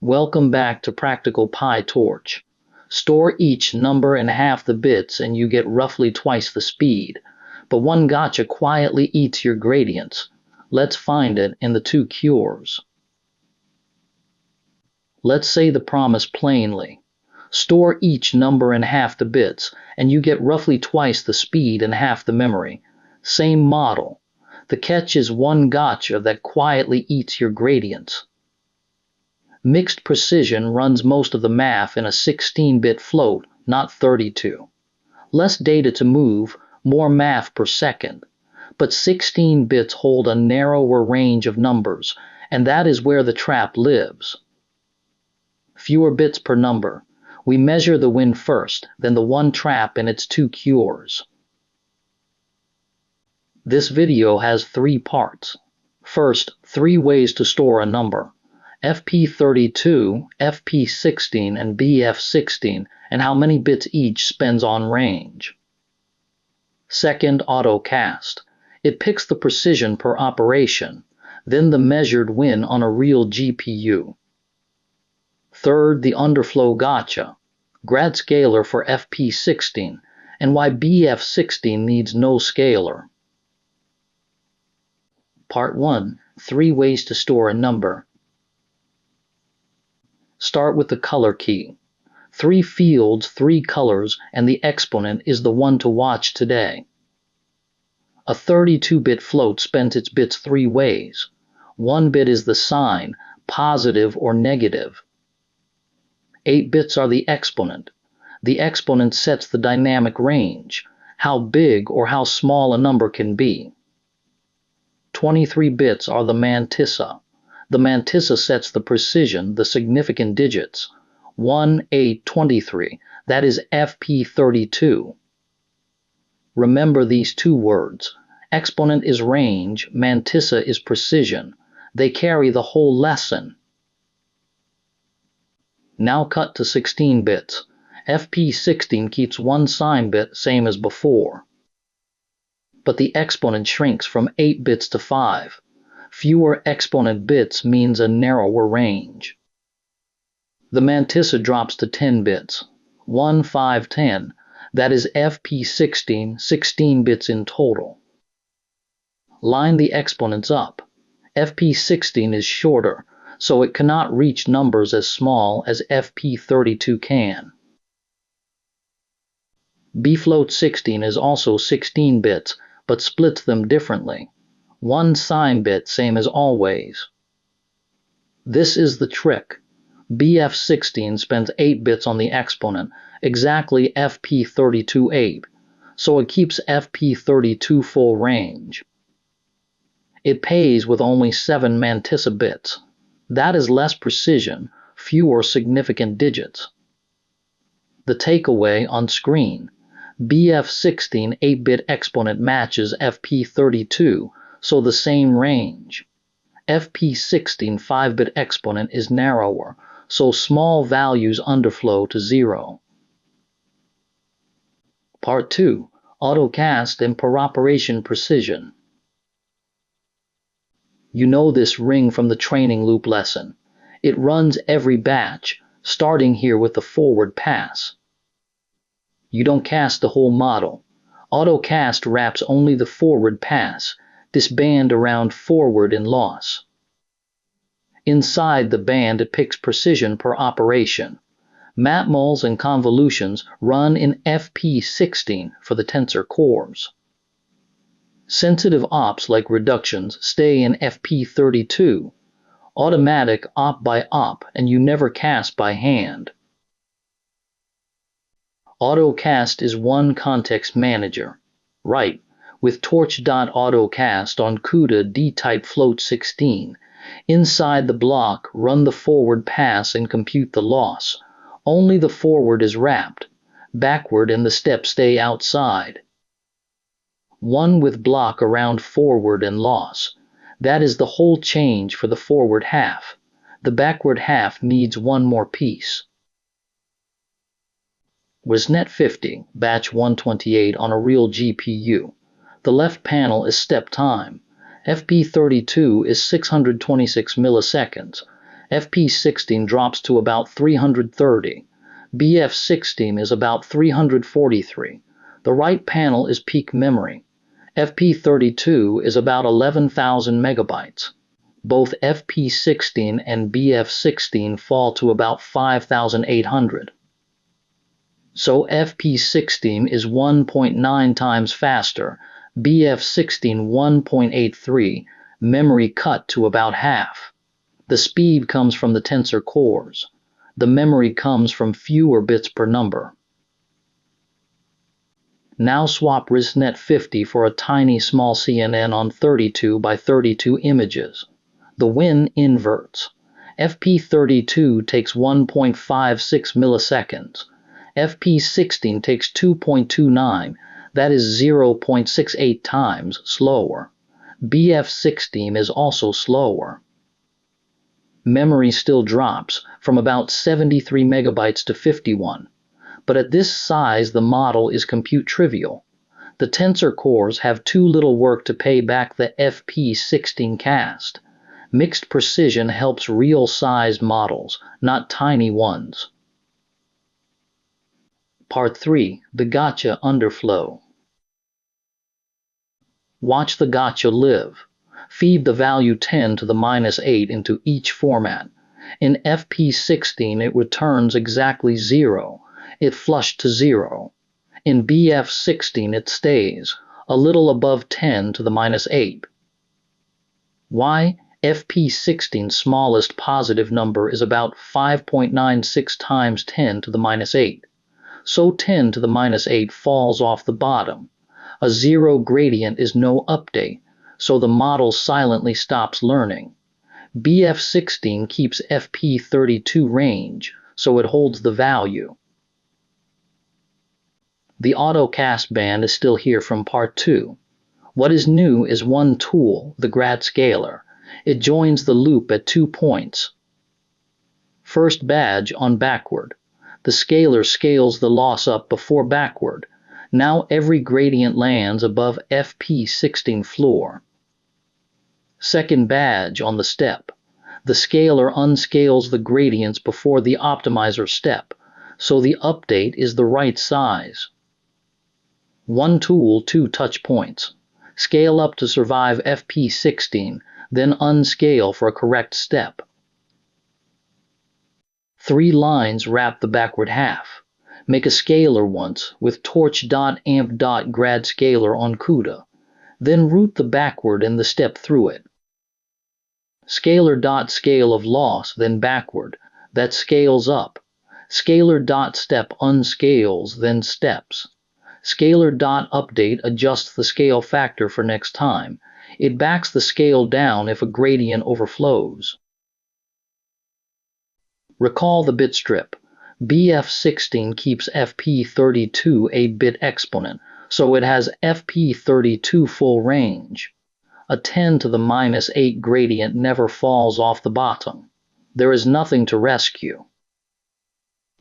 Welcome back to Practical PyTorch. Store each number in half the bits and you get roughly twice the speed. But one gotcha quietly eats your gradients. Let's find it in the two cures. Let's say the promise plainly. Store each number in half the bits and you get roughly twice the speed and half the memory. Same model. The catch is one gotcha that quietly eats your gradients. Mixed precision runs most of the math in a 16-bit float, not 32. Less data to move, more math per second. But 16 bits hold a narrower range of numbers, and that is where the trap lives. Fewer bits per number. We measure the win first, then the one trap and its two cures. This video has 3 parts. First, 3 ways to store a number. FP32, FP16, and BF16, and how many bits each spends on range. Second, AutoCast. It picks the precision per operation, then the measured win on a real GPU. Third, the Underflow gotcha. GradScaler for FP16, and why BF16 needs no scaler. Part 1. 3 ways to store a number. Start with the color key. 3 fields, 3 colors, and the exponent is the one to watch today. A 32-bit float spends its bits 3 ways. 1 bit is the sign, positive or negative. 8 bits are the exponent. The exponent sets the dynamic range, how big or how small a number can be. 23 bits are the mantissa. The mantissa sets the precision, the significant digits. 1, 8, 23, that is FP32. Remember these 2 words. Exponent is range, mantissa is precision. They carry the whole lesson. Now cut to 16 bits. FP16 keeps 1 sign bit, same as before. But the exponent shrinks from 8 bits to 5. Fewer exponent bits means a narrower range. The mantissa drops to 10 bits. 1, 5, 10. That is FP16, 16 bits in total. Line the exponents up. FP16 is shorter, so it cannot reach numbers as small as FP32 can. bfloat16 is also 16 bits, but splits them differently. 1 sign bit, same as always. This is the trick. BF16 spends 8 bits on the exponent, exactly FP32 8, so it keeps FP32 full range. It pays with only 7 mantissa bits. That is less precision, fewer significant digits. The takeaway on screen. BF16 8-bit exponent matches FP32, so the same range. FP16 5-bit exponent is narrower, so small values underflow to 0. Part 2. AutoCast and per operation precision. You know this ring from the training loop lesson. It runs every batch, starting here with the forward pass. You don't cast the whole model. AutoCast wraps only the forward pass, this band around forward and loss. Inside the band it picks precision per operation. Matmuls and convolutions run in FP16 for the Tensor Cores. Sensitive ops like reductions stay in FP32. Automatic op by op, and you never cast by hand. AutoCast is one context manager. Right, with torch.autocast on CUDA D-type float 16. Inside the block, run the forward pass and compute the loss. Only the forward is wrapped. Backward and the steps stay outside. One with block around forward and loss. That is the whole change for the forward half. The backward half needs one more piece. Was net 50, batch 128 on a real GPU. The left panel is step time. FP32 is 626 milliseconds. FP16 drops to about 330. BF16 is about 343. The right panel is peak memory. FP32 is about 11,000 megabytes. Both FP16 and BF16 fall to about 5,800. So FP16 is 1.9 times faster, BF16 1.83, memory cut to about half. The speed comes from the Tensor Cores. The memory comes from fewer bits per number. Now swap ResNet 50 for a tiny small CNN on 32 by 32 images. The win inverts. FP32 takes 1.56 milliseconds. FP16 takes 2.29, that is 0.68 times slower. BF16 is also slower. Memory still drops from about 73 megabytes to 51. But at this size the model is compute trivial. The Tensor Cores have too little work to pay back the FP16 cast. Mixed precision helps real-sized models, not tiny ones. Part 3. The Gotcha Underflow. Watch the gotcha live. Feed the value 10 to the minus 8 into each format. In FP16 it returns exactly 0. It flushed to 0. In BF16 it stays, a little above 10 to the minus 8. Why? FP16's smallest positive number is about 5.96 times 10 to the minus 8. So 10 to the minus 8 falls off the bottom. A zero gradient is no update, so the model silently stops learning. BF16 keeps FP32 range, so it holds the value. The autocast band is still here from part 2. What is new is one tool, the GradScaler. It joins the loop at 2 points. First badge on backward. The scaler scales the loss up before backward. Now every gradient lands above FP16 floor. Second badge on the step. The scaler unscales the gradients before the optimizer step, so the update is the right size. One tool, 2 touch points. Scale up to survive FP16, then unscale for a correct step. 3 lines wrap the backward half. Make a scaler once with torch.amp.GradScaler on CUDA. Then route the backward and the step through it. Scaler.scale of loss, then backward. That scales up. Scaler.step unscales, then steps. Scaler.update adjusts the scale factor for next time. It backs the scale down if a gradient overflows. Recall the bit strip. BF16 keeps FP32 a bit exponent, so it has FP32 full range. A 10 to the minus 8 gradient never falls off the bottom. There is nothing to rescue.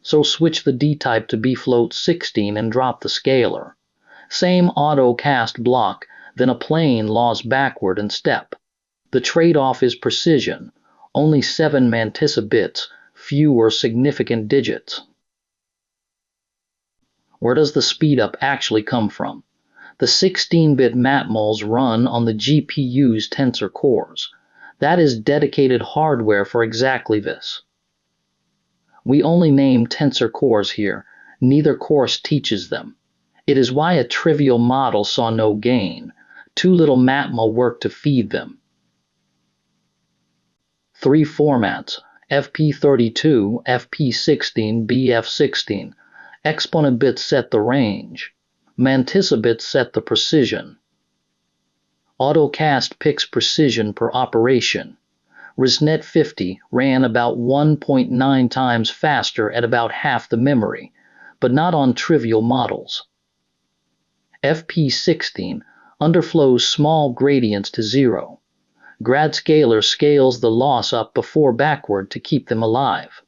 So switch the D-type to bfloat 16 and drop the scaler. Same autocast block, then a plane laws backward and step. The trade-off is precision. Only 7 mantissa bits, fewer significant digits. Where does the speedup actually come from? The 16-bit matmuls run on the GPU's Tensor Cores. That is dedicated hardware for exactly this. We only name Tensor Cores here. Neither course teaches them. It is why a trivial model saw no gain. Too little matmul work to feed them. 3 formats: FP32, FP16, BF16. Exponent bits set the range. Mantissa bits set the precision. Autocast picks precision per operation. ResNet 50 ran about 1.9 times faster at about half the memory, but not on trivial models. FP16 underflows small gradients to 0. GradScaler scales the loss up before backward to keep them alive.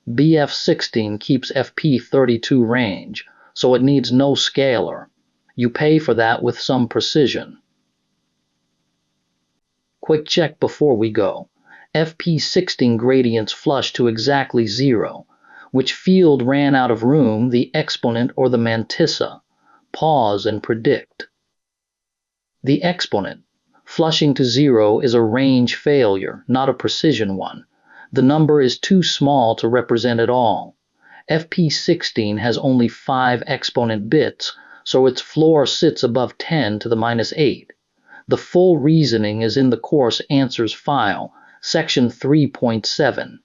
BF16 keeps FP32 range, so it needs no scaler. You pay for that with some precision. Quick check before we go. FP16 gradients flush to exactly 0. Which field ran out of room, the exponent or the mantissa? Pause and predict. The exponent, flushing to 0, is a range failure, not a precision one. The number is too small to represent it all. FP16 has only 5 exponent bits, so its floor sits above 10 to the minus 8. The full reasoning is in the course answers file, section 3.7.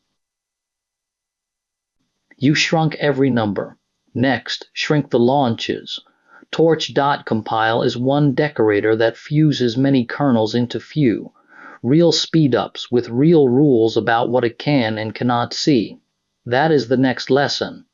You shrunk every number. Next, shrink the launches. Torch.compile is one decorator that fuses many kernels into few. Real speedups with real rules about what it can and cannot see. That is the next lesson.